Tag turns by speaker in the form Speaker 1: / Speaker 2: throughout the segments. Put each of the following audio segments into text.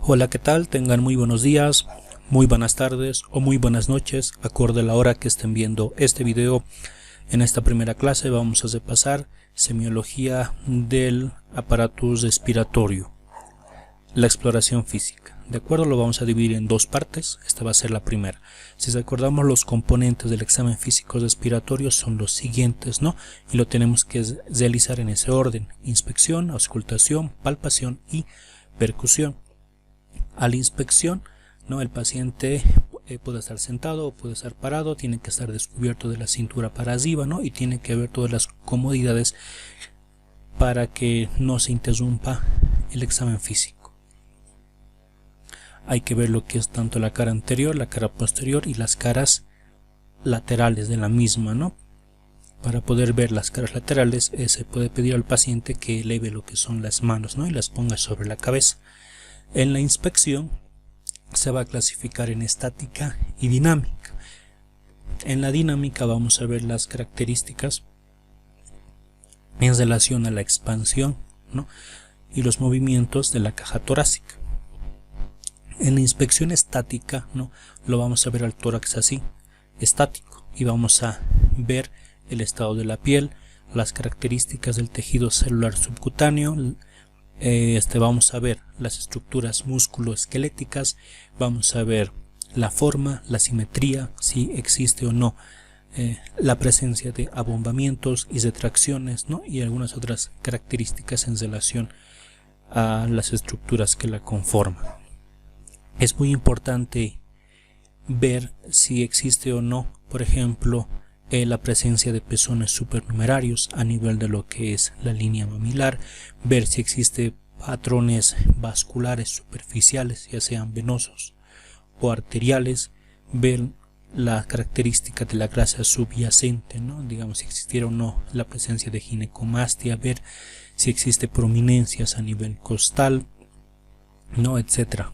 Speaker 1: Hola, ¿qué tal? Tengan muy buenos días, muy buenas tardes o muy buenas noches, acorde a la hora que estén viendo este video. En esta primera clase vamos a repasar semiología del aparato respiratorio, la exploración física. De acuerdo, lo vamos a dividir en dos partes. Esta va a ser la primera. Si recordamos, los componentes del examen físico respiratorio son los siguientes, ¿no? Y lo tenemos que realizar en ese orden: inspección, auscultación, palpación y percusión. A la inspección, ¿no? El paciente puede estar sentado o puede estar parado, tiene que estar descubierto de la cintura para arriba, ¿no? Y tiene que haber todas las comodidades para que no se interrumpa el examen físico. Hay que ver lo que es tanto la cara anterior, la cara posterior y las caras laterales de la misma, ¿no? Para poder ver las caras laterales, se puede pedir al paciente que eleve lo que son las manos, ¿no? Y las ponga sobre la cabeza. En la inspección se va a clasificar en estática y dinámica. En la dinámica vamos a ver las características en relación a la expansión, ¿no? Y los movimientos de la caja torácica. En la inspección estática, ¿no? Lo vamos a ver al tórax así, estático, y vamos a ver el estado de la piel, las características del tejido celular subcutáneo. Vamos a ver las estructuras musculoesqueléticas, vamos a ver la forma, la simetría, si existe o no la presencia de abombamientos y retracciones, ¿no? Y algunas otras características en relación a las estructuras que la conforman. Es muy importante ver si existe o no, por ejemplo, la presencia de pezones supernumerarios a nivel de lo que es la línea mamilar, ver si existe patrones vasculares superficiales, ya sean venosos o arteriales, ver la característica de la grasa subyacente, ¿no? Digamos, si existiera o no la presencia de ginecomastia, ver si existe prominencias a nivel costal, ¿no? Etcétera.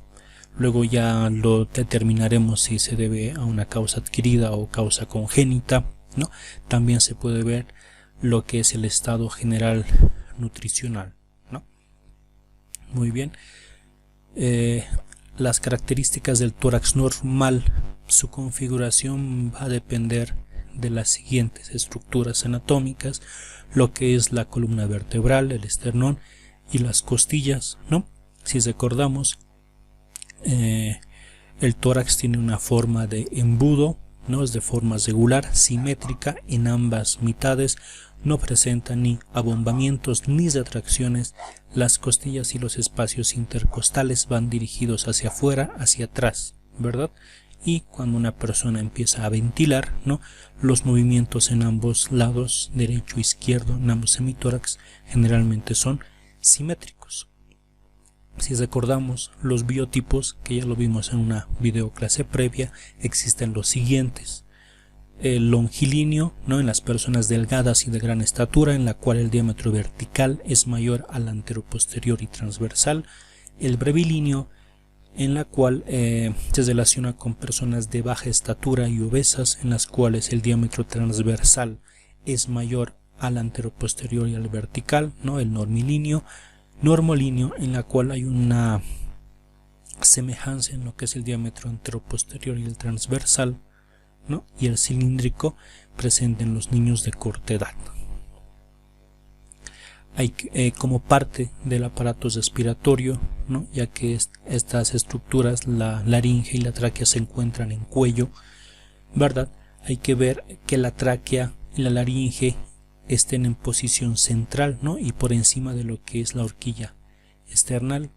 Speaker 1: Luego ya lo determinaremos si se debe a una causa adquirida o causa congénita, ¿no? También se puede ver lo que es el estado general nutricional, ¿no? Muy bien. Las características del tórax normal, su configuración va a depender de las siguientes estructuras anatómicas: lo que es la columna vertebral, el esternón y las costillas, ¿no? Si recordamos, el tórax tiene una forma de embudo, ¿no? Es de forma regular, simétrica en ambas mitades, no presenta ni abombamientos ni retracciones. Las costillas y los espacios intercostales van dirigidos hacia afuera, hacia atrás, ¿verdad? Y cuando una persona empieza a ventilar, ¿no? Los movimientos en ambos lados, derecho e izquierdo, en ambos semitórax, generalmente son simétricos. Si recordamos los biotipos, que ya lo vimos en una videoclase previa, existen los siguientes: el longilíneo, ¿no? En las personas delgadas y de gran estatura, en la cual el diámetro vertical es mayor al anteroposterior y transversal; el brevilíneo, en la cual se relaciona con personas de baja estatura y obesas, en las cuales el diámetro transversal es mayor al anteroposterior y al vertical, ¿no? El normilíneo; normolíneo, en la cual hay una semejanza en lo que es el diámetro anteroposterior y el transversal, ¿no? Y el cilíndrico, presente en los niños de corta edad. Hay como parte del aparato respiratorio, ¿no? Ya que estas estructuras, la laringe y la tráquea, se encuentran en cuello, ¿verdad? Hay que ver que la tráquea y la laringe estén en posición central, ¿no? Y por encima de lo que es la horquilla esternal.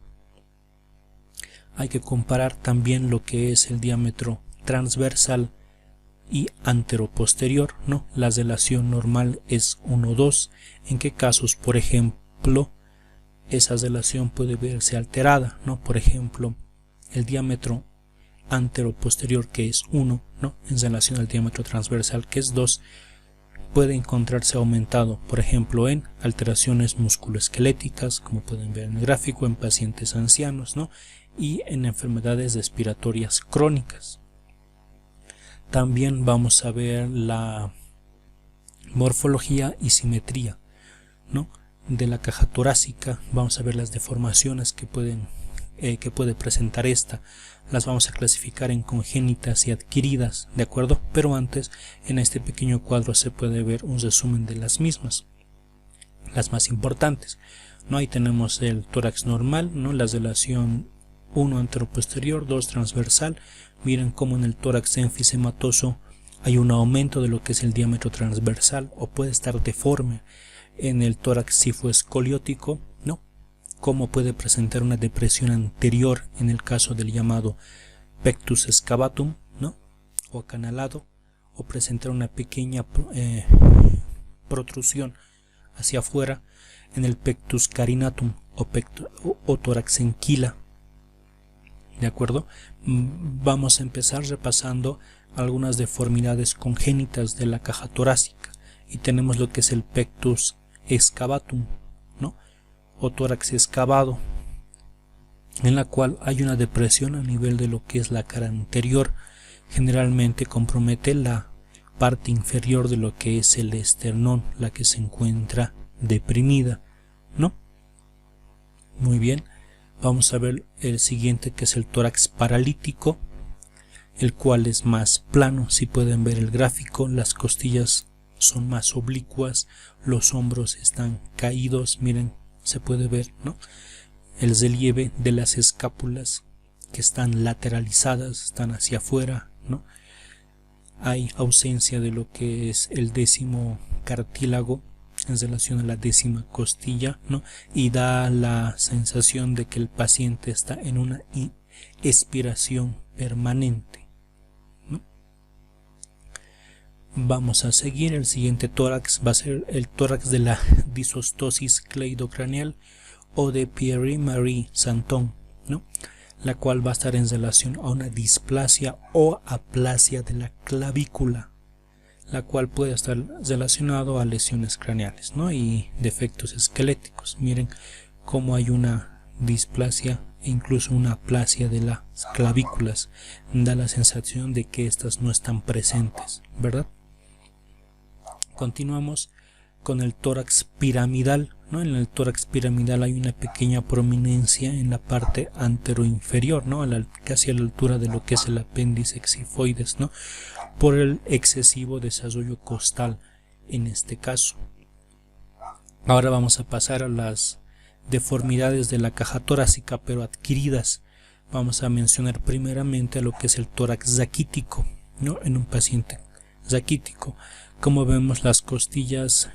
Speaker 1: Hay que comparar también lo que es el diámetro transversal y anteroposterior, ¿no? La relación normal es 1:2. ¿En qué casos, por ejemplo, esa relación puede verse alterada, ¿no? Por ejemplo, el diámetro anteroposterior, que es 1, ¿no? En relación al diámetro transversal, que es 2, puede encontrarse aumentado, por ejemplo, en alteraciones musculoesqueléticas, como pueden ver en el gráfico, en pacientes ancianos, ¿no? Y en enfermedades respiratorias crónicas. También vamos a ver la morfología y simetría, ¿no? De la caja torácica. Vamos a ver las deformaciones que pueden que puede presentar esta. Las vamos a clasificar en congénitas y adquiridas, ¿de acuerdo? Pero antes, en este pequeño cuadro se puede ver un resumen de las mismas, las más importantes, ¿no? Ahí tenemos el tórax normal, ¿no? La relación 1 anteroposterior, 2 transversal. Miren cómo en el tórax enfisematoso hay un aumento de lo que es el diámetro transversal, o puede estar deforme. En el tórax sifoescoliótico, ¿no? Cómo puede presentar una depresión anterior en el caso del llamado pectus excavatum, ¿no? O acanalado, o presentar una pequeña protrusión hacia afuera en el pectus carinatum o tórax en quila. ¿De acuerdo? Vamos a empezar repasando algunas deformidades congénitas de la caja torácica, y tenemos lo que es el pectus excavatum, ¿no? O tórax excavado, en la cual hay una depresión a nivel de lo que es la cara anterior. Generalmente compromete la parte inferior de lo que es el esternón, la que se encuentra deprimida, ¿no? Muy bien, vamos a ver el siguiente, que es el tórax paralítico, el cual es más plano. Si pueden ver el gráfico, las costillas son más oblicuas, los hombros están caídos, miren, se puede ver, ¿no? El relieve de las escápulas, que están lateralizadas, están hacia afuera, ¿no? Hay ausencia de lo que es el décimo cartílago en relación a la décima costilla, ¿no? Y da la sensación de que el paciente está en una expiración permanente, ¿no? Vamos a seguir. El siguiente tórax va a ser el tórax de la disostosis cleidocraneal o de Pierre-Marie Santon, ¿no? La cual va a estar en relación a una displasia o aplasia de la clavícula, la cual puede estar relacionado a lesiones craneales, ¿no? Y defectos esqueléticos. Miren cómo hay una displasia e incluso una aplasia de las clavículas. Da la sensación de que estas no están presentes, ¿verdad? Continuamos con el tórax piramidal, ¿no? En el tórax piramidal hay una pequeña prominencia en la parte anteroinferior, ¿no? Casi a la altura de lo que es el apéndice xifoides, ¿no? Por el excesivo desarrollo costal en este caso. Ahora vamos a pasar a las deformidades de la caja torácica, pero adquiridas. Vamos a mencionar primeramente a lo que es el tórax raquítico, ¿no? En un paciente raquítico, como vemos, las costillas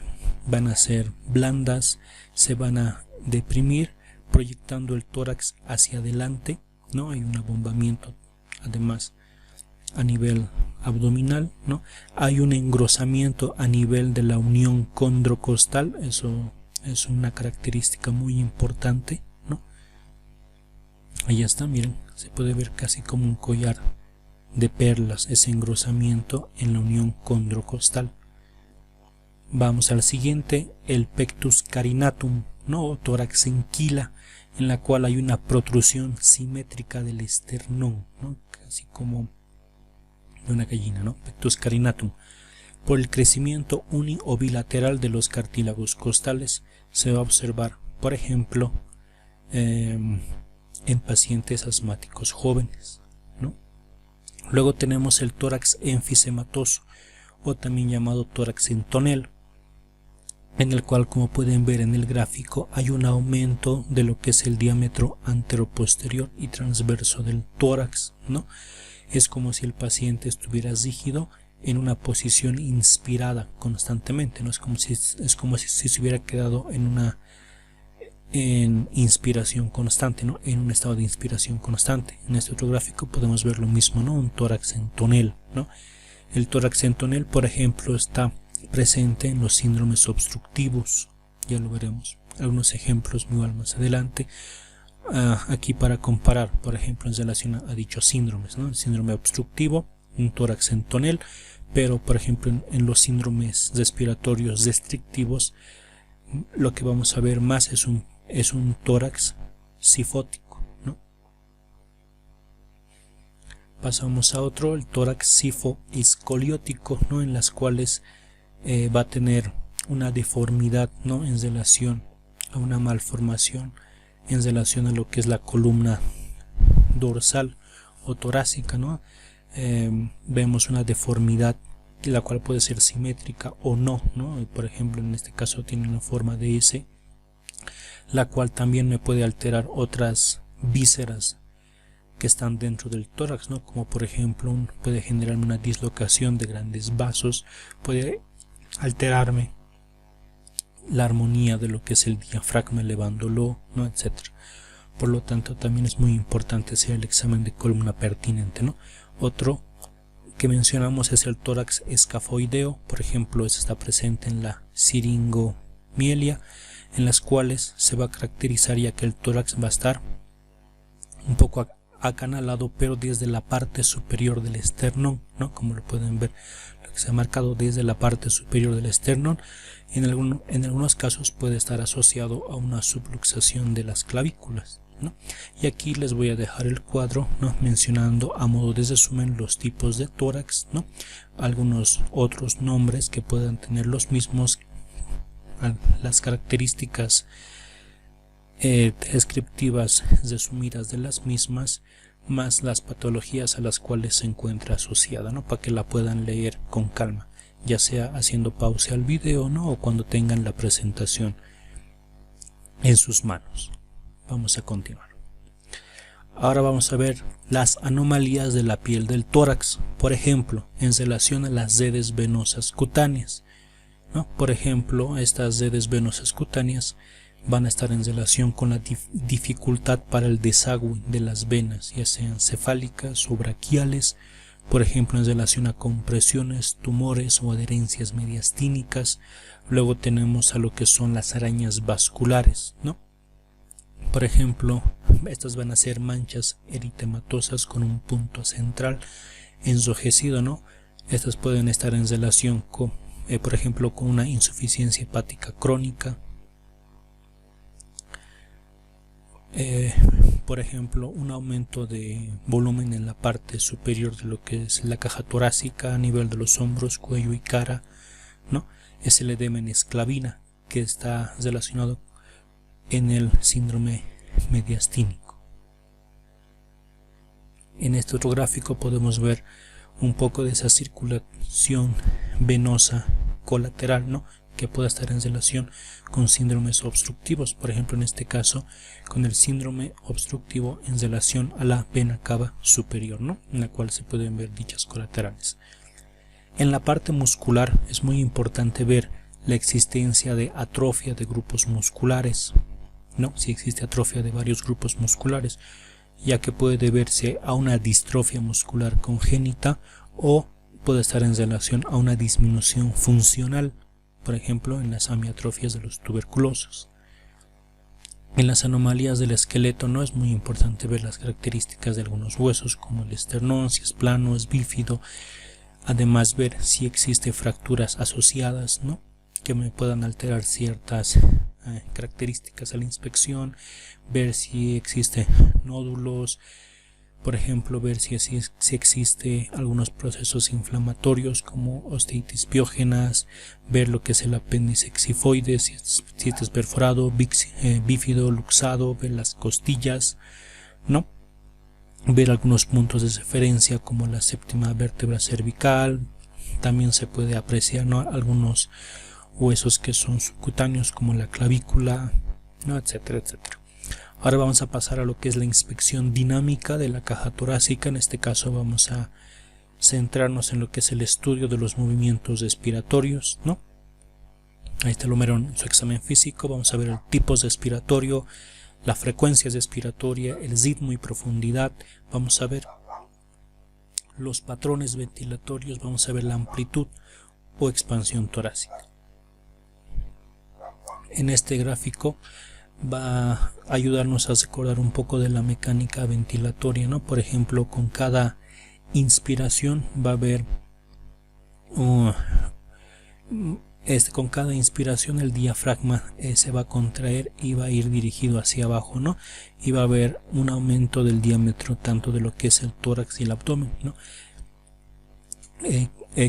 Speaker 1: van a ser blandas, se van a deprimir, proyectando el tórax hacia adelante, ¿no? Hay un abombamiento además a nivel abdominal, ¿no? Hay un engrosamiento a nivel de la unión condrocostal, eso es una característica muy importante, ¿no? Ahí está, miren, se puede ver casi como un collar de perlas, ese engrosamiento en la unión condrocostal. Vamos al siguiente, el pectus carinatum, ¿no? Tórax en quila, en la cual hay una protrusión simétrica del esternón, ¿no? Casi como de una gallina, ¿no? Pectus carinatum. Por el crecimiento uni o bilateral de los cartílagos costales se va a observar, por ejemplo, en pacientes asmáticos jóvenes, ¿no? Luego tenemos el tórax enfisematoso, o también llamado tórax en tonel, en el cual, como pueden ver en el gráfico, hay un aumento de lo que es el diámetro anteroposterior y transverso del tórax, ¿no? Es como si el paciente estuviera rígido en una posición inspirada constantemente, ¿no? Es como si se hubiera quedado en inspiración constante, ¿no? En un estado de inspiración constante. En este otro gráfico podemos ver lo mismo, ¿no? Un tórax en tonel, ¿no? El tórax en tonel, por ejemplo, está presente en los síndromes obstructivos, ya lo veremos, algunos ejemplos más adelante, aquí para comparar, por ejemplo, en relación a dichos síndromes, ¿no? El síndrome obstructivo, un tórax en tonel, pero por ejemplo en los síndromes respiratorios restrictivos, lo que vamos a ver más es un tórax sifótico, ¿no? Pasamos a otro, el tórax sifoescoliótico, ¿no? En las cuales va a tener una deformidad, ¿no? En relación a una malformación en relación a lo que es la columna dorsal o torácica, ¿no? Vemos una deformidad la cual puede ser simétrica o no, ¿no? Por ejemplo, en este caso tiene una forma de S, la cual también me puede alterar otras vísceras que están dentro del tórax, ¿no? Como por ejemplo puede generarme una dislocación de grandes vasos, puede alterarme la armonía de lo que es el diafragma elevándolo, ¿no? Etcétera. Por lo tanto, también es muy importante hacer el examen de columna pertinente, ¿no? Otro que mencionamos es el tórax escafoideo, por ejemplo, este está presente en la siringomielia, en las cuales se va a caracterizar ya que el tórax va a estar un poco acanalado, pero desde la parte superior del esternón, ¿no? Como lo pueden ver, lo que se ha marcado desde la parte superior del esternón. En algunos casos puede estar asociado a una subluxación de las clavículas, ¿no? Y aquí les voy a dejar el cuadro, ¿no? Mencionando a modo de resumen los tipos de tórax, ¿no? Algunos otros nombres que puedan tener los mismos, las características descriptivas resumidas de las mismas, más las patologías a las cuales se encuentra asociada, ¿no? Para que la puedan leer con calma, ya sea haciendo pausa al video, ¿no? O cuando tengan la presentación en sus manos. Vamos a continuar. Ahora vamos a ver las anomalías de la piel del tórax, por ejemplo, en relación a las redes venosas cutáneas, ¿no? Por ejemplo, estas redes venosas cutáneas van a estar en relación con la dificultad para el desagüe de las venas, ya sean cefálicas o braquiales, por ejemplo en relación a compresiones, tumores o adherencias mediastínicas. Luego tenemos a lo que son las arañas vasculares, ¿no? Por ejemplo, estas van a ser manchas eritematosas con un punto central enrojecido, ¿no? Estas pueden estar en relación con, por ejemplo, con una insuficiencia hepática crónica. Por ejemplo, un aumento de volumen en la parte superior de lo que es la caja torácica a nivel de los hombros, cuello y cara, ¿no? Es el edema en esclavina, que está relacionado en el síndrome mediastínico. En este otro gráfico podemos ver un poco de esa circulación venosa colateral, ¿no? Que pueda estar en relación con síndromes obstructivos, por ejemplo en este caso con el síndrome obstructivo en relación a la vena cava superior, ¿no? En la cual se pueden ver dichas colaterales. En la parte muscular es muy importante ver la existencia de atrofia de grupos musculares, ¿no? Si existe atrofia de varios grupos musculares, ya que puede deberse a una distrofia muscular congénita o puede estar en relación a una disminución funcional, por ejemplo en las amiatrofias de los tuberculosos. En las anomalías del esqueleto no es muy importante ver las características de algunos huesos como el esternón, si es plano, es bífido, además ver si existe fracturas asociadas, ¿no? Que me puedan alterar ciertas características a la inspección, ver si existe nódulos, por ejemplo ver si existe algunos procesos inflamatorios como osteitis piógenas, ver lo que es el apéndice xifoide, si es perforado, bífido, luxado, ver las costillas, ¿no? Ver algunos puntos de referencia como la séptima vértebra cervical. También se puede apreciar, ¿no? Algunos huesos que son subcutáneos como la clavícula, ¿no? Etcétera, etcétera. Ahora vamos a pasar a lo que es la inspección dinámica de la caja torácica. En este caso vamos a centrarnos en lo que es el estudio de los movimientos respiratorios, ¿no? Ahí está el número en su examen físico. Vamos a ver el tipo respiratorio, la frecuencia respiratoria, el ritmo y profundidad. Vamos a ver los patrones ventilatorios, vamos a ver la amplitud o expansión torácica. En este gráfico va a ayudarnos a recordar un poco de la mecánica ventilatoria, ¿no? Por ejemplo, con cada inspiración va a haber con cada inspiración el diafragma se va a contraer y va a ir dirigido hacia abajo, ¿no? Y va a haber un aumento del diámetro tanto de lo que es el tórax y el abdomen, ¿no?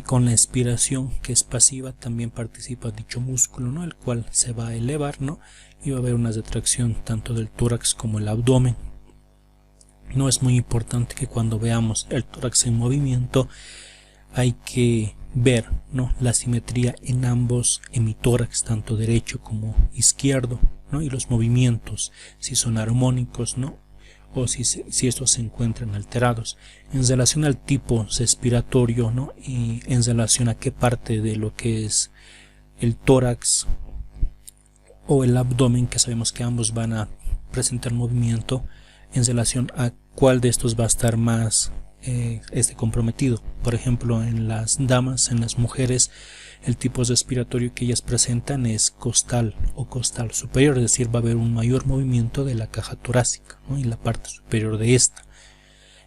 Speaker 1: Con la expiración, que es pasiva, también participa dicho músculo, ¿no? El cual se va a elevar, ¿no? y va a haber una retracción tanto del tórax como el abdomen. No es muy importante que cuando veamos el tórax en movimiento hay que ver, ¿no?, la simetría en ambos hemitórax, tanto derecho como izquierdo, ¿no?, y los movimientos, si son armónicos, ¿no?, o si estos se encuentran alterados en relación al tipo respiratorio, ¿no?, y en relación a qué parte de lo que es el tórax o el abdomen, que sabemos que ambos van a presentar movimiento, en relación a cuál de estos va a estar más comprometido. Por ejemplo, en las damas, en las mujeres, el tipo respiratorio que ellas presentan es costal o costal superior, es decir, va a haber un mayor movimiento de la caja torácica, ¿no?, y la parte superior de esta.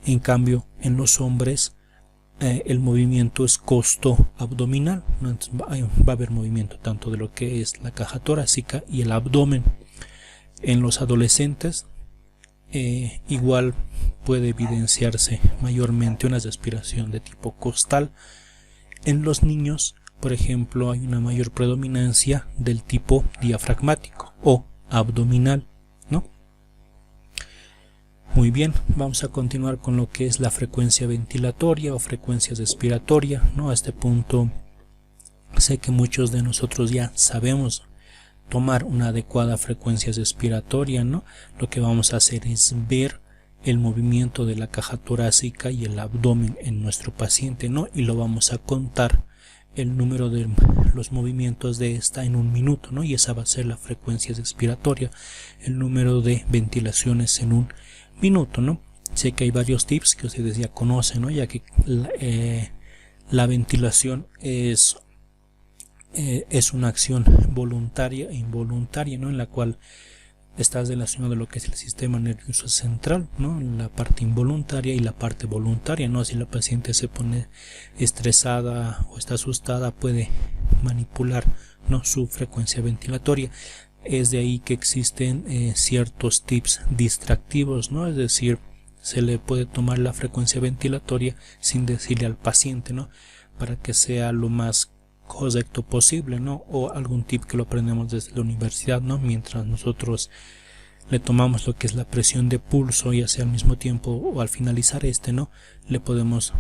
Speaker 1: En cambio, en los hombres el movimiento es costo abdominal, ¿no? Entonces va a haber movimiento tanto de lo que es la caja torácica y el abdomen. En los adolescentes igual puede evidenciarse mayormente una respiración de tipo costal. En los niños, por ejemplo, hay una mayor predominancia del tipo diafragmático o abdominal, ¿no? Muy bien, vamos a continuar con lo que es la frecuencia ventilatoria o frecuencia respiratoria, ¿no? A este punto sé que muchos de nosotros ya sabemos tomar una adecuada frecuencia respiratoria, ¿no? Lo que vamos a hacer es ver el movimiento de la caja torácica y el abdomen en nuestro paciente, ¿no?, y lo vamos a contar el número de los movimientos de esta en un minuto, ¿no?, y esa va a ser la frecuencia respiratoria, el número de ventilaciones en un minuto, ¿no? Sé que hay varios tips que ustedes ya conocen, ¿no?, ya que la ventilación es una acción voluntaria e involuntaria, ¿no?, en la cual está relacionado lo que es el sistema nervioso central, ¿no?, la parte involuntaria y la parte voluntaria, ¿no? Si la paciente se pone estresada o está asustada, puede manipular, ¿no?, su frecuencia ventilatoria. Es de ahí que existen ciertos tips distractivos, ¿no? Es decir, se le puede tomar la frecuencia ventilatoria sin decirle al paciente, ¿no?, para que sea lo más correcto posible, ¿no? O algún tip que lo aprendemos desde la universidad, ¿no? Mientras nosotros le tomamos lo que es la presión de pulso, ya sea al mismo tiempo o al finalizar ¿no?, le podemos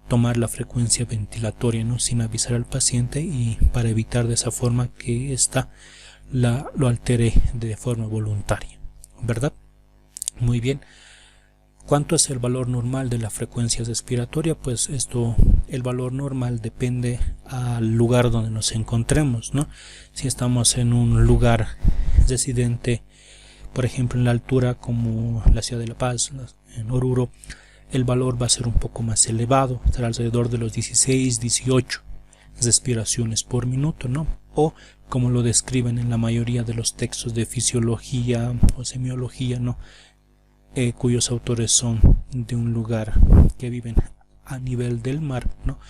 Speaker 1: tomar la frecuencia ventilatoria, ¿no?, sin avisar al paciente, y para evitar de esa forma que ésta lo altere de forma voluntaria, ¿verdad? Muy bien. ¿Cuánto es el valor normal de la frecuencia respiratoria? Pues el valor normal depende al lugar donde nos encontremos, ¿no? Si estamos en un lugar residente, por ejemplo en la altura como la ciudad de La Paz, en Oruro, el valor va a ser un poco más elevado, estará alrededor de los 16, 18 respiraciones por minuto, ¿no? O como lo describen en la mayoría de los textos de fisiología o semiología, ¿no?, cuyos autores son de un lugar que viven a nivel del mar, ¿no?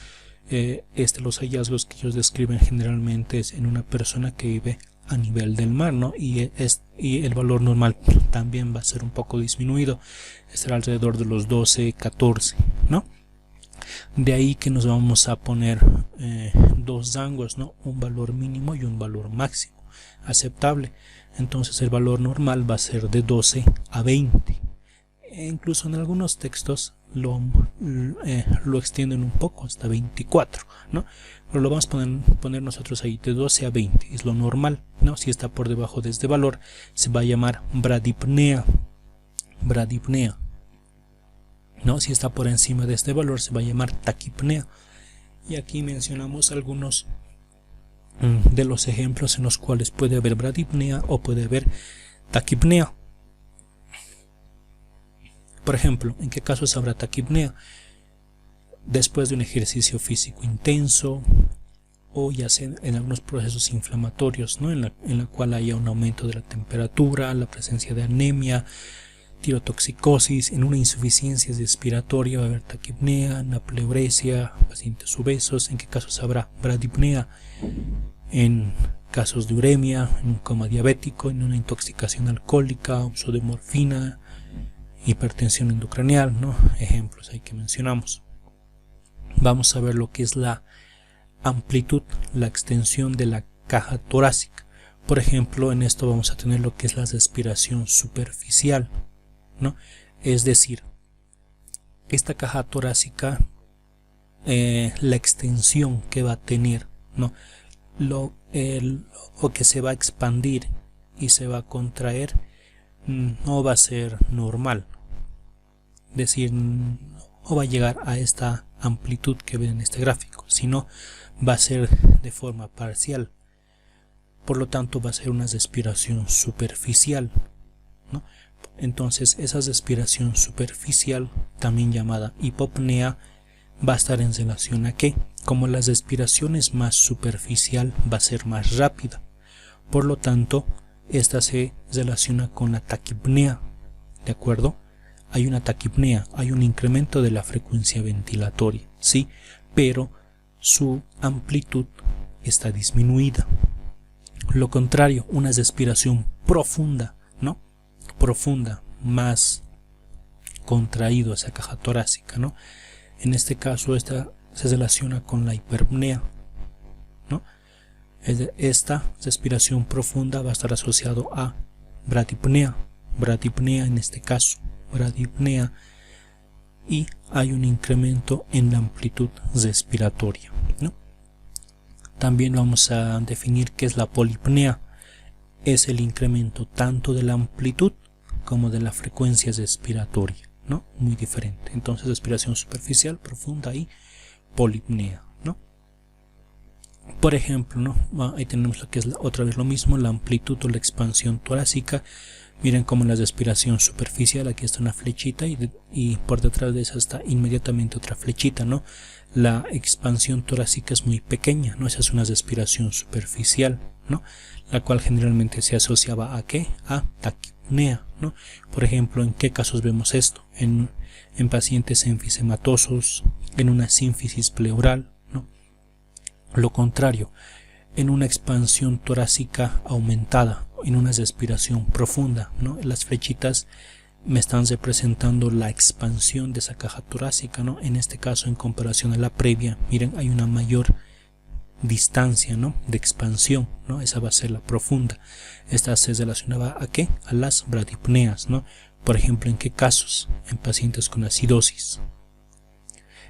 Speaker 1: Los hallazgos que ellos describen generalmente es en una persona que vive a nivel del mar, ¿no? Y el valor normal también va a ser un poco disminuido, estará alrededor de los 12, 14, ¿no? De ahí que nos vamos a poner dos rangos, ¿no?, un valor mínimo y un valor máximo aceptable. Entonces el valor normal va a ser de 12 a 20. Incluso en algunos textos lo extienden un poco hasta 24, ¿no? Pero lo vamos a poner nosotros ahí de 12 a 20, es lo normal, ¿no? Si está por debajo de este valor se va a llamar bradipnea, ¿no? Si está por encima de este valor se va a llamar taquipnea. Y aquí mencionamos algunos de los ejemplos en los cuales puede haber bradipnea o puede haber taquipnea. Por ejemplo, ¿en qué casos habrá taquipnea? Después de un ejercicio físico intenso, o ya sea en algunos procesos inflamatorios, ¿no?, en la cual haya un aumento de la temperatura, la presencia de anemia, tirotoxicosis, en una insuficiencia respiratoria va a haber taquipnea, napleuresia, pacientes obesos. ¿En qué casos habrá bradipnea? En casos de uremia, en un coma diabético, en una intoxicación alcohólica, uso de morfina, hipertensión intracraneal, ¿no? Ejemplos ahí que mencionamos. Vamos a ver lo que es la amplitud, la extensión de la caja torácica. Por ejemplo, en esto vamos a tener lo que es la respiración superficial, ¿no? Es decir, esta caja torácica, la extensión que va a tener, ¿no? Lo que se va a expandir y se va a contraer no va a ser normal, es decir, no va a llegar a esta amplitud que ven en este gráfico, sino va a ser de forma parcial. Por lo tanto va a ser una respiración superficial, ¿no? Entonces esa respiración superficial, también llamada hipopnea, va a estar en relación a que, como la respiración es más superficial, va a ser más rápida. Por lo tanto, esta se relaciona con la taquipnea, ¿de acuerdo? Hay una taquipnea, hay un incremento de la frecuencia ventilatoria, sí, pero su amplitud está disminuida. Lo contrario, una respiración profunda, ¿no? Profunda, más contraído esa caja torácica, ¿no? En este caso esta se relaciona con la hiperpnea, ¿no? Esta respiración profunda va a estar asociado a bradipnea, en este caso, bradipnea, y hay un incremento en la amplitud respiratoria, ¿no? También vamos a definir qué es la polipnea. Es el incremento tanto de la amplitud como de la frecuencia respiratoria, ¿no? Muy diferente. Entonces, respiración superficial, profunda y polipnea, ¿no? Por ejemplo, ¿no? Ahí tenemos lo que es otra vez lo mismo, la amplitud o la expansión torácica. Miren cómo la respiración superficial, aquí está una flechita y por detrás de esa está inmediatamente otra flechita, ¿no? La expansión torácica es muy pequeña, ¿no? Esa es una respiración superficial, ¿no? La cual generalmente se asociaba a ¿qué? A taquipnea, ¿no? Por ejemplo, ¿en qué casos vemos esto? En pacientes enfisematosos, en una sínfisis pleural, ¿no? Lo contrario, en una expansión torácica aumentada, en una respiración profunda, ¿no? Las flechitas me están representando la expansión de esa caja torácica, ¿no? En este caso, en comparación a la previa, miren, hay una mayor distancia, ¿no? De expansión, ¿no? Esa va a ser la profunda. Esta se relacionaba ¿a qué? A las bradipneas, ¿no? Por ejemplo, ¿en qué casos? En pacientes con acidosis,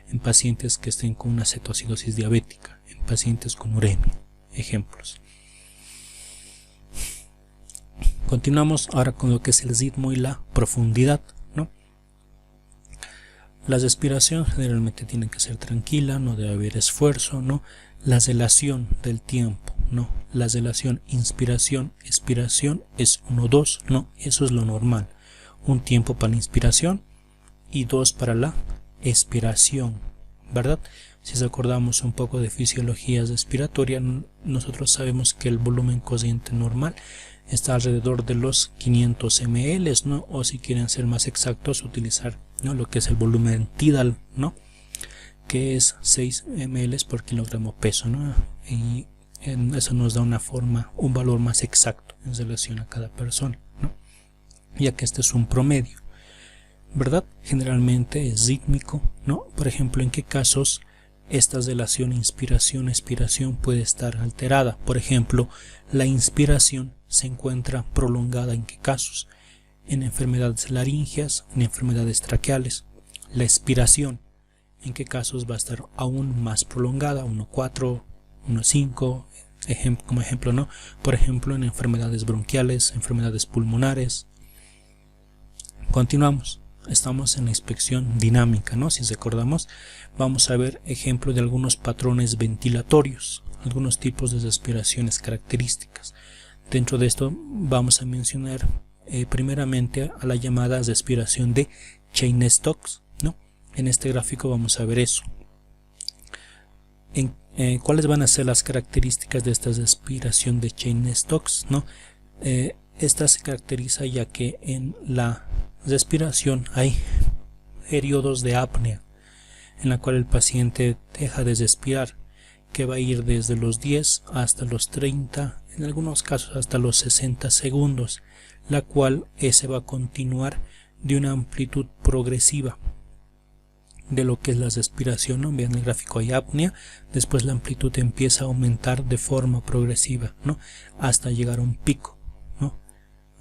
Speaker 1: en pacientes que estén con una cetoacidosis diabética, en pacientes con uremia. Ejemplos. Continuamos ahora con lo que es el ritmo y la profundidad, ¿no? La respiración generalmente tiene que ser tranquila, no debe haber esfuerzo, ¿no? La relación del tiempo, ¿no? La relación inspiración, expiración es 1-2, ¿no? Eso es lo normal. Un tiempo para la inspiración y 2 para la expiración, ¿verdad? Si recordamos un poco de fisiología respiratoria, nosotros sabemos que el volumen corriente normal está alrededor de los 500 ml, ¿no? O si quieren ser más exactos, utilizar, ¿no? Lo que es el volumen tidal, ¿no? Que es 6 ml por kilogramo peso, ¿no? Y eso nos da un valor más exacto en relación a cada persona, ¿no? Ya que este es un promedio, ¿verdad? Generalmente es rítmico, ¿no? Por ejemplo, ¿en qué casos esta relación inspiración-expiración puede estar alterada? Por ejemplo, la inspiración se encuentra prolongada ¿en qué casos? En enfermedades laringeas, en enfermedades traqueales. La expiración, ¿en qué casos va a estar aún más prolongada? 1-4, 1-5, como ejemplo, ¿no? Por ejemplo, en enfermedades bronquiales, enfermedades pulmonares. Continuamos. Estamos en la inspección dinámica, ¿no? Si recordamos, vamos a ver ejemplos de algunos patrones ventilatorios, algunos tipos de respiraciones características. Dentro de esto vamos a mencionar primeramente a la llamada respiración de Cheyne-Stokes, ¿no? En este gráfico vamos a ver eso. ¿Cuáles van a ser las características de esta respiración de Cheyne-Stokes, ¿no? Esta se caracteriza ya que en la respiración hay periodos de apnea en la cual el paciente deja de respirar, que va a ir desde los 10 hasta los 30, en algunos casos hasta los 60 segundos, la cual se va a continuar de una amplitud progresiva, de lo que es la respiración, ¿no? Vean el gráfico, hay apnea, después la amplitud empieza a aumentar de forma progresiva, ¿no? Hasta llegar a un pico, ¿no?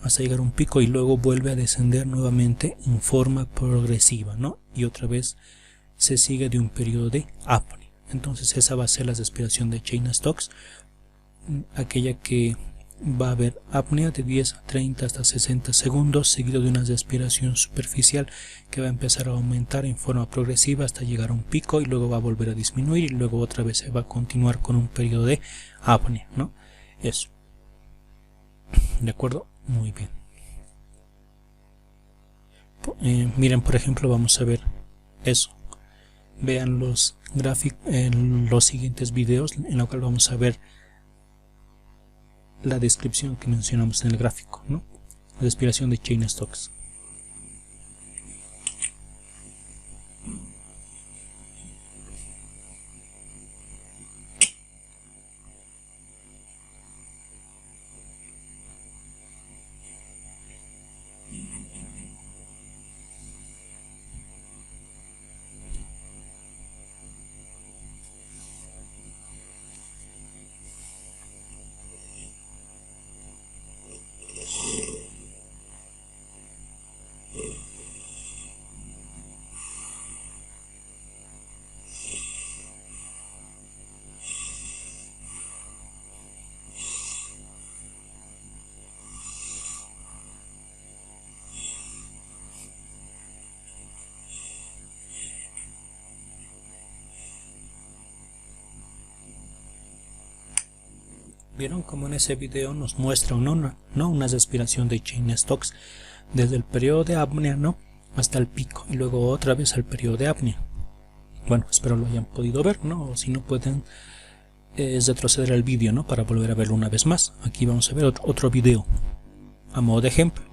Speaker 1: Hasta llegar a un pico y luego vuelve a descender nuevamente en forma progresiva, ¿no? Y otra vez se sigue de un periodo de apnea. Entonces esa va a ser la respiración de Cheyne-Stokes, aquella que va a haber apnea de 10 a 30 hasta 60 segundos, seguido de una respiración superficial que va a empezar a aumentar en forma progresiva hasta llegar a un pico y luego va a volver a disminuir y luego otra vez se va a continuar con un periodo de apnea, ¿no? Eso. ¿De acuerdo? Muy bien. Miren, por ejemplo, vamos a ver eso. Vean los gráficos en los siguientes videos, en los cuales vamos a ver la descripción que mencionamos en el gráfico, ¿no? La respiración de Cheyne-Stokes. Vieron como en ese video nos muestra una respiración de Cheyne-Stokes desde el periodo de apnea, ¿no? Hasta el pico y luego otra vez al periodo de apnea. Bueno, espero lo hayan podido ver, ¿no? O si no pueden retroceder al vídeo, ¿no? Para volver a verlo una vez más. Aquí vamos a ver otro video a modo de ejemplo.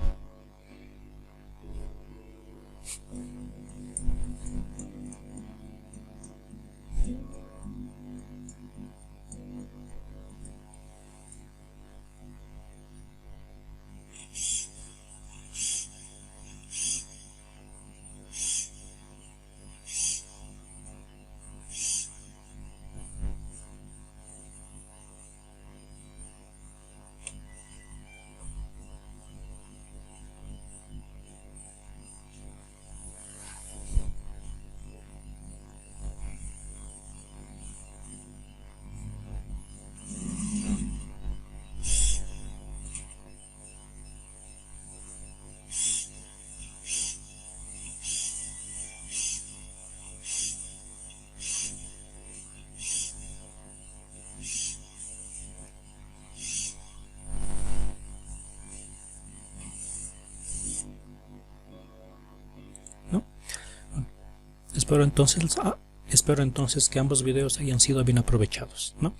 Speaker 1: Espero entonces que ambos videos hayan sido bien aprovechados, ¿no?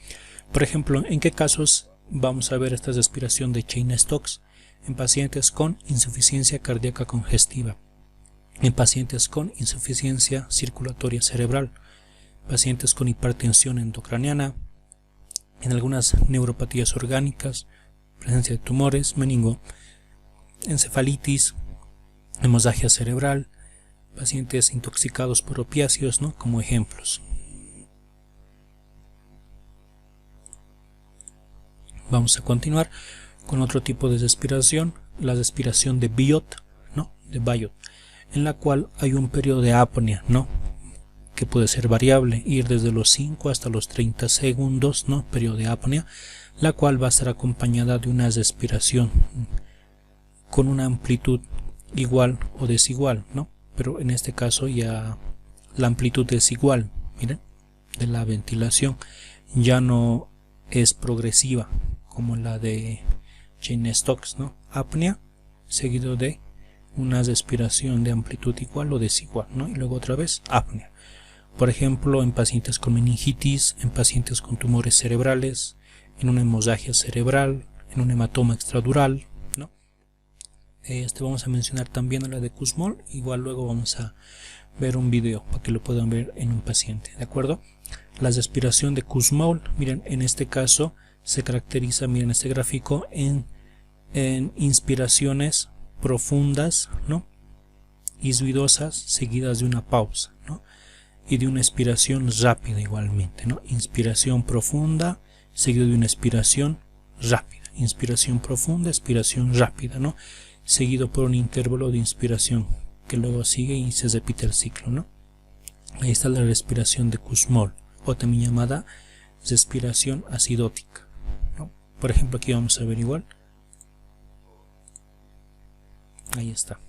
Speaker 1: Por ejemplo, ¿en qué casos vamos a ver esta respiración de Cheyne-Stokes? En pacientes con insuficiencia cardíaca congestiva, en pacientes con insuficiencia circulatoria cerebral, pacientes con hipertensión endocraniana, en algunas neuropatías orgánicas, presencia de tumores, meningo, encefalitis, hemorragia cerebral, pacientes intoxicados por opiáceos, ¿no? Como ejemplos. Vamos a continuar con otro tipo de respiración, la respiración de Biot, ¿no? De Biot, en la cual hay un periodo de apnea, ¿no? Que puede ser variable, ir desde los 5 hasta los 30 segundos, ¿no? Periodo de apnea, la cual va a estar acompañada de una respiración con una amplitud igual o desigual, ¿no? Pero en este caso ya la amplitud es igual, miren, de la ventilación, ya no es progresiva como la de Cheyne-Stokes, ¿no? Apnea seguido de una respiración de amplitud igual o desigual, ¿no? Y luego otra vez apnea. Por ejemplo, en pacientes con meningitis, en pacientes con tumores cerebrales, en una hemorragia cerebral, en un hematoma extradural, ¿no? Vamos a mencionar también la de Kussmaul, igual luego vamos a ver un video para que lo puedan ver en un paciente, ¿de acuerdo? La respiración de Kussmaul, miren, en este caso se caracteriza, miren este gráfico, en inspiraciones profundas, ¿no? Y ruidosas seguidas de una pausa, ¿no? y de una expiración rápida igualmente, ¿no? Inspiración profunda seguido de una expiración rápida, inspiración profunda, expiración rápida, ¿no? Seguido por un intervalo de inspiración que luego sigue y se repite el ciclo, ¿no? Ahí está la respiración de Kussmaul, o también llamada respiración acidótica, ¿no? Por ejemplo, aquí vamos a ver igual. Ahí está.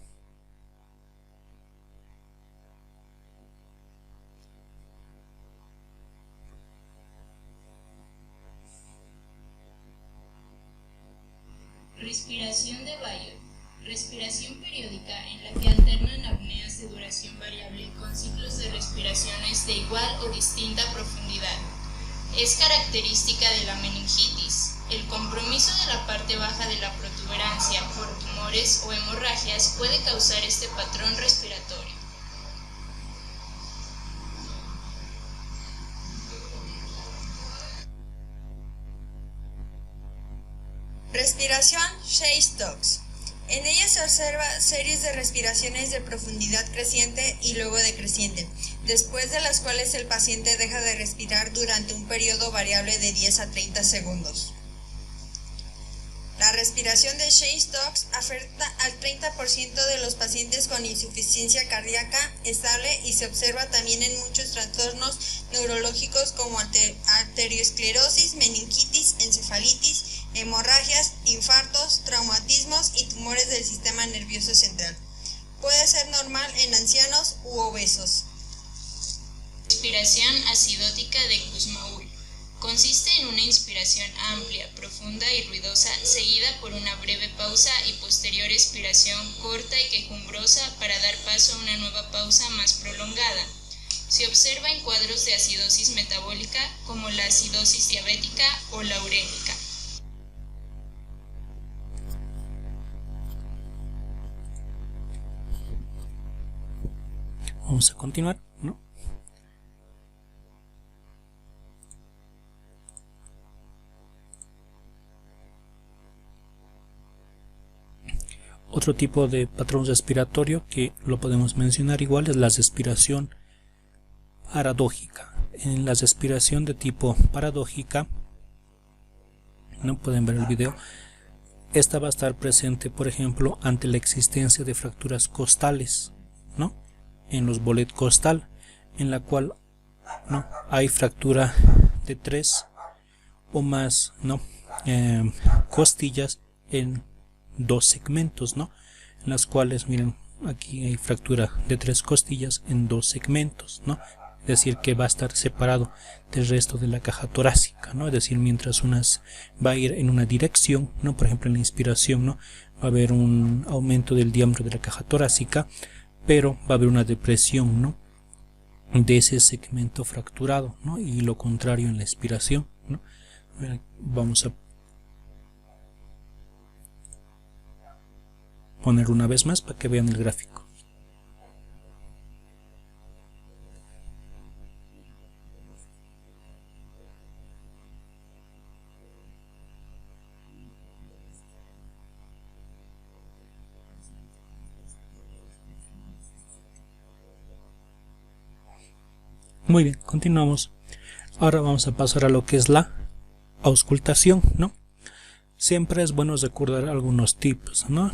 Speaker 2: Respiración de Bayeux. Respiración periódica en la que alternan apneas de duración variable con ciclos de respiraciones de igual o distinta profundidad. Es característica de la meningitis. El compromiso de la parte baja de la protuberancia por tumores o hemorragias puede causar este patrón respiratorio.
Speaker 3: Respiración Shea-Stokes. En ella se observa series de respiraciones de profundidad creciente y luego decreciente, después de las cuales el paciente deja de respirar durante un periodo variable de 10 a 30 segundos. La respiración de Shea-Stokes afecta al 30% de los pacientes con insuficiencia cardíaca estable y se observa también en muchos trastornos neurológicos como arteriosclerosis, meningitis, encefalitis, hemorragias, infartos, traumatismos y tumores del sistema nervioso central. Puede ser normal en ancianos u obesos.
Speaker 2: Respiración acidótica de Kussmaul. Consiste en una inspiración amplia, profunda y ruidosa, seguida por una breve pausa y posterior expiración corta y quejumbrosa para dar paso a una nueva pausa más prolongada. Se observa en cuadros de acidosis metabólica como la acidosis diabética o la urémica.
Speaker 1: Vamos a continuar, ¿no? Otro tipo de patrón respiratorio que lo podemos mencionar igual es la respiración paradójica. En la respiración de tipo paradójica, no pueden ver el video, esta va a estar presente, por ejemplo, ante la existencia de fracturas costales, ¿no? En los bolet costal, en la cual no hay fractura de 3 o más, ¿no? Costillas en 2 segmentos, ¿no? En las cuales, miren, aquí hay fractura de 3 costillas en 2 segmentos, ¿no? Es decir, que va a estar separado del resto de la caja torácica, ¿no? Es decir, mientras unas va a ir en una dirección, ¿no? Por ejemplo, en la inspiración, ¿no? Va a haber un aumento del diámetro de la caja torácica, pero va a haber una depresión, ¿no? De ese segmento fracturado, ¿no? Y lo contrario en la expiración, ¿no? Vamos a poner una vez más para que vean el gráfico. Muy bien, continuamos. Ahora vamos a pasar a lo que es la auscultación, ¿no? Siempre es bueno recordar algunos tips, ¿no?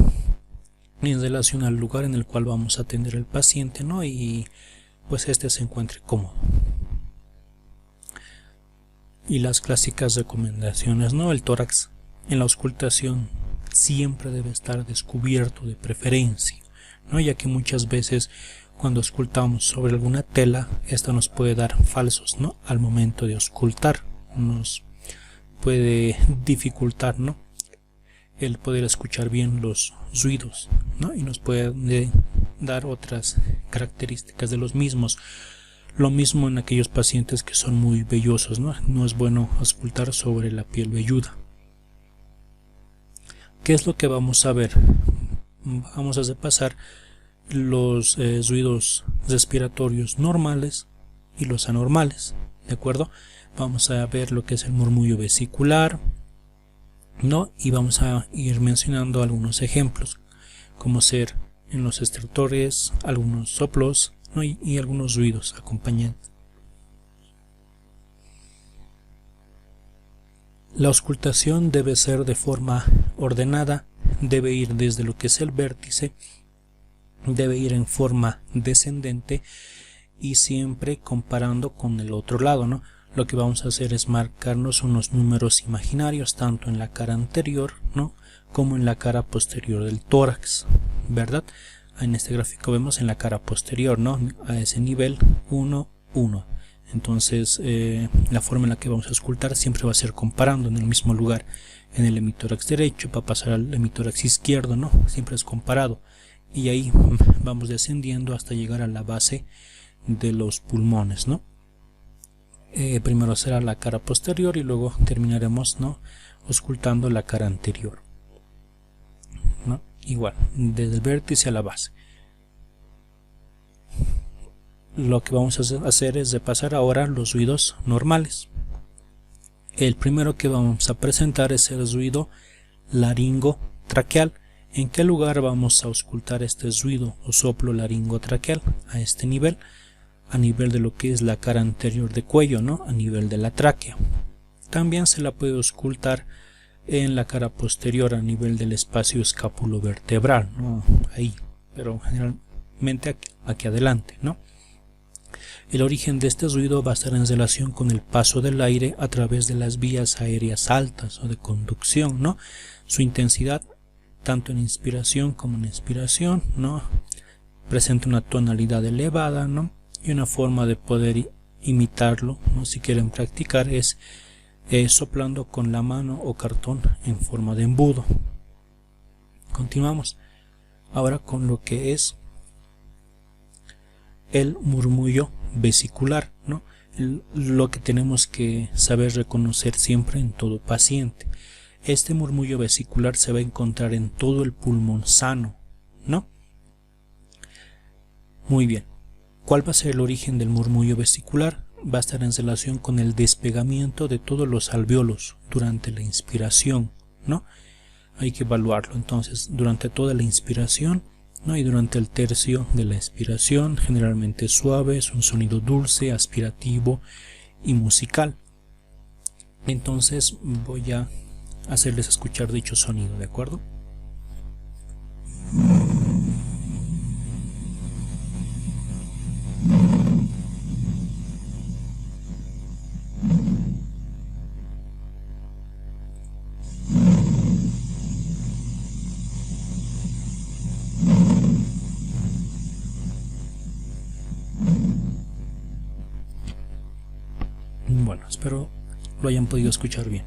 Speaker 1: En relación al lugar en el cual vamos a atender al paciente, ¿no? Y pues este se encuentre cómodo. Y las clásicas recomendaciones, ¿no? El tórax en la auscultación siempre debe estar descubierto de preferencia, ¿no? Ya que muchas veces cuando auscultamos sobre alguna tela, esta nos puede dar falsos, ¿no? Al momento de auscultar, nos puede dificultar, ¿no? El poder escuchar bien los ruidos, ¿no? Y nos puede dar otras características de los mismos. Lo mismo en aquellos pacientes que son muy vellosos, ¿no? No es bueno auscultar sobre la piel velluda. ¿Qué es lo que vamos a ver? Vamos a repasar los ruidos respiratorios normales y los anormales, ¿de acuerdo? Vamos a ver lo que es el murmullo vesicular, ¿no? Y vamos a ir mencionando algunos ejemplos, como ser en los estertores, algunos soplos, ¿no? y algunos ruidos acompañantes. La auscultación debe ser de forma ordenada, debe ir desde lo que es el vértice, debe ir en forma descendente y siempre comparando con el otro lado, ¿no? Lo que vamos a hacer es marcarnos unos números imaginarios tanto en la cara anterior, ¿no?, como en la cara posterior del tórax, ¿verdad? En este gráfico vemos en la cara posterior, ¿no?, a ese nivel 1, 1. Entonces la forma en la que vamos a auscultar siempre va a ser comparando en el mismo lugar, en el hemitórax derecho para pasar al hemitórax izquierdo, ¿no? Siempre es comparado y ahí vamos descendiendo hasta llegar a la base de los pulmones, ¿no? Primero será la cara posterior y luego terminaremos, ¿no?, auscultando la cara anterior, ¿no? Igual, desde el vértice a la base. Lo que vamos a hacer es repasar ahora los ruidos normales. El primero que vamos a presentar es el ruido laringotraqueal. ¿En qué lugar vamos a auscultar este ruido o soplo laringotraqueal? A este nivel, a nivel de lo que es la cara anterior de cuello, ¿no?, a nivel de la tráquea. También se la puede auscultar en la cara posterior a nivel del espacio escapulovertebral, ¿no?, ahí, pero generalmente aquí adelante, ¿no? El origen de este ruido va a estar en relación con el paso del aire a través de las vías aéreas altas o de conducción, ¿no? Su intensidad, tanto en inspiración como en expiración, ¿no?, presenta una tonalidad elevada, ¿no?, y una forma de poder imitarlo, ¿no?, si quieren practicar, es soplando con la mano o cartón en forma de embudo. Continuamos ahora con lo que es el murmullo vesicular, ¿no?, lo que tenemos que saber reconocer siempre en todo paciente. Este murmullo vesicular se va a encontrar en todo el pulmón sano, ¿no? Muy bien. ¿Cuál va a ser el origen del murmullo vesicular? Va a estar en relación con el despegamiento de todos los alvéolos durante la inspiración, ¿no? Hay que evaluarlo. Entonces, durante toda la inspiración, ¿no?, y durante el tercio de la expiración, generalmente suave, es un sonido dulce, aspirativo y musical. Entonces voy a hacerles escuchar dicho sonido, ¿de acuerdo? Bueno, espero lo hayan podido escuchar bien.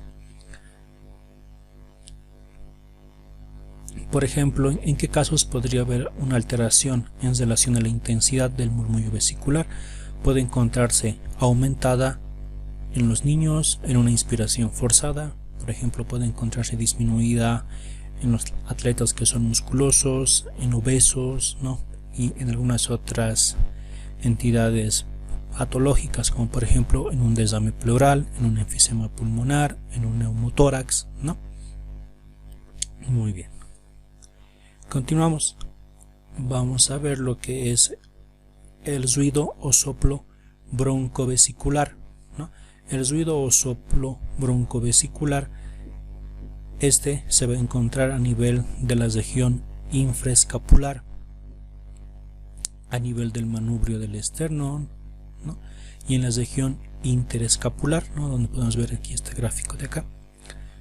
Speaker 1: Por ejemplo, ¿en qué casos podría haber una alteración en relación a la intensidad del murmullo vesicular? Puede encontrarse aumentada en los niños en una inspiración forzada. Por ejemplo, puede encontrarse disminuida en los atletas que son musculosos, en obesos, ¿no?, y en algunas otras entidades patológicas, como por ejemplo en un desame pleural, en un enfisema pulmonar, en un neumotórax, ¿no? Muy bien. Continuamos. Vamos a ver lo que es el ruido o soplo broncovesicular, ¿no? El ruido o soplo broncovesicular, este se va a encontrar a nivel de la región infraescapular, a nivel del manubrio del esternón, ¿no?, y en la región interescapular, ¿no?, donde podemos ver aquí este gráfico de acá.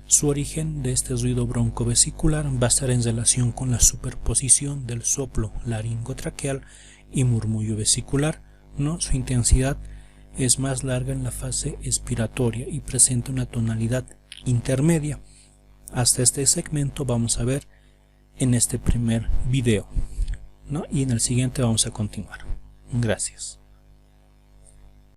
Speaker 1: Su origen de este ruido broncovesicular va a estar en relación con la superposición del soplo laringotraqueal y murmullo vesicular, ¿no? Su intensidad es más larga en la fase expiratoria y presenta una tonalidad intermedia. Hasta este segmento vamos a ver en este primer video, ¿no?, y en el siguiente vamos a continuar. Gracias.